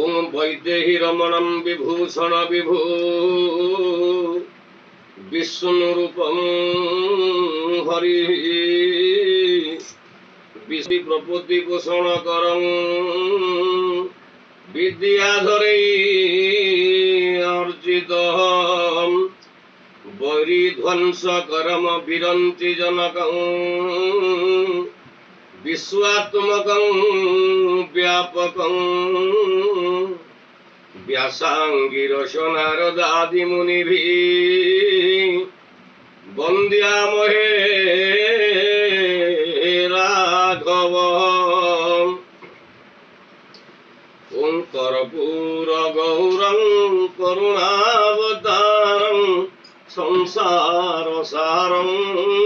ओम वैदेही रमणं विभूषण विभू विष्णुरूपं हरि विष्णु प्रपत्ति पोषण करं विद्याधरे अर्जित वैरी ध्वंस करम विरंति जनकं विश्वात्मकं व्यापकं व्यासांगिरसनारदादि मुनिभिः वन्द्यामहे राघवम् ओं कर्पूरगौरं करुणावतारं संसारसारं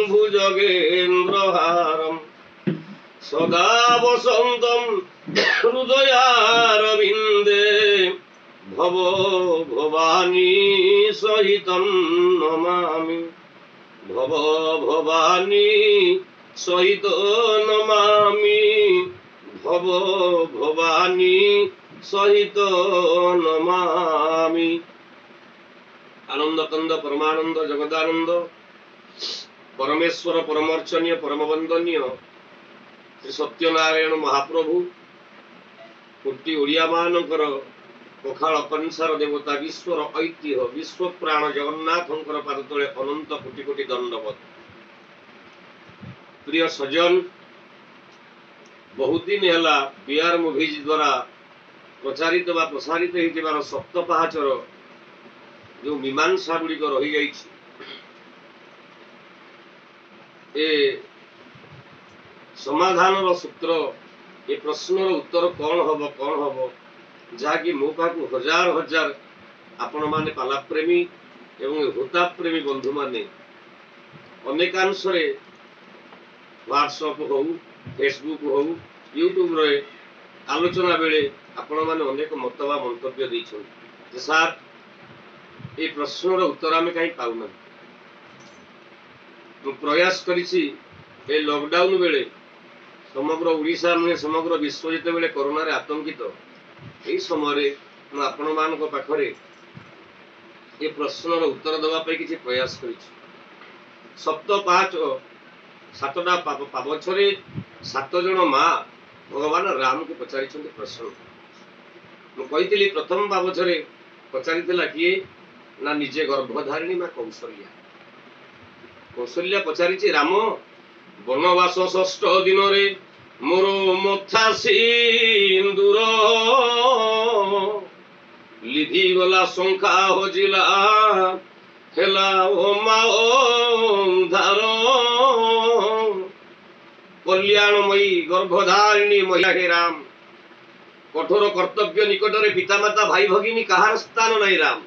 भुजगेन्द्रहारम् सदा वसन्तं हृदयारविन्दे भवो भवानी सहितं नमामि भवो भवानी सहित नमामि भवो भवानी सहित नमामि। आनंद कंद परमानंद जगदानंद परमेश्वर परमर्चनीय परमवंदनीय श्री सत्यनारायण महाप्रभु कोटि ओडिया मानकर पखाल कंसार देवता विश्वर ऐतिह्य विश्व प्राण जगन्नाथंकर पाद तले अनंत कोटि कोटि दंडवत। प्रिय सज्जन, बहुत दिन है बीआर मूवीज द्वारा प्रचारित व प्रसारित होइतिबार सप्त पहाचर जो मीमांसा गुड़िक रही जाइछि ए समाधान सूत्र ए प्रश्नर उत्तर कौन हम जहाँकि मो पाक हजार हजार आपण माने पाला प्रेमी एवं होता प्रेमी बंधु माने अनेकांश व्हाट्सएप हो फेसबुक हो यूट्यूब रे आलोचना बेले आपण माने अनेक मतवा मंतव्य दैछन सार ए प्रश्नर उत्तर आमे कहीं पाउना। मु प्रयास करिछि ए लॉकडाउन बेले समग्र ओडिशा नुहे समग्र विश्व जिते बेले कोरोना रे आतंकित यही समय मु आपण मानक पाखरे ए प्रश्नर उत्तर देवा पे किछि प्रयास करिछि। सप्त पाँच सातटा पावछरे 7 जन माँ भगवान राम को पचारि प्रश्न मु कहितली प्रथम पावछरे पचारि किए ना निजे गर्भधारिणी माँ कौशल्या कौशल्या पचारि राम वनवास 6 दिन रे मोर मथा सिंदूर लिधि गला शंखा हजिला हेला ओ माओ धार कल्याणमयी गर्भधारिणी महिला हे राम कठोर कर्तव्य निकटरे पितामाता भाई भगिनी कहार स्थान नहीं राम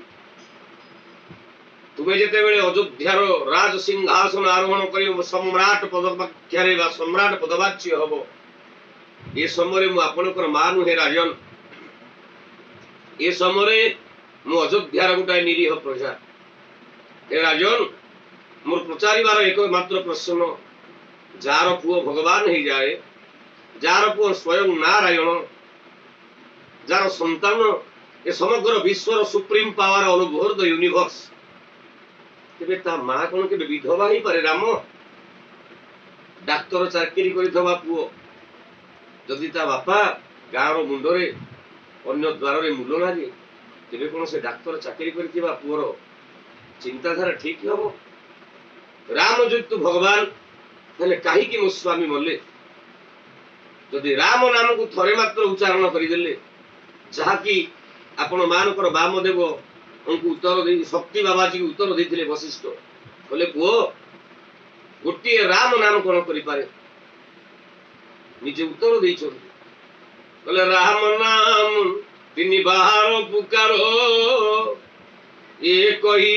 तुम्हें जेते बेले अयोध्यार राज सिंहासन आरोहण कर सम्राट पदवाक्य सम्राट पदवाच्य हम ये समय मु आपणकर मां नुहे राजन ये समय मु अयोध्यार गोटाए निरीह प्रजा हे राजन मोर प्रचारिबार एकमात्र प्रश्न जार पुओ भगवान हो जाए जार पुओ स्वयं नारायण जार संतान ये समग्र विश्वर supreme power all over the universe तेबे ता मां कोन के विधवा ही पारे राम डाक्टर चाकरी करिथवा पुओ जदि ता बापा गाँव मुंडरे अन्य द्वार रे मूल लागे तेबे कोन से डाक्टर चाकरी करिथिबा पुओर चिंताधारा ठीक हबो राम जुक्त भगवान हेले काहे कि मो स्वामी मले जदि राम नाम को थरे मात्र उच्चारण करिदेले जहा कि आपण मानकर वामदेव उनको उत्तर दे शक्ति बाबाजी को उत्तर देथिले वशिष्ठ बोले पुओ गोटे राम नाम कोन करि पारे निजे उत्तर देइछो बोले राम नाम 3 बार पुकारो ये कही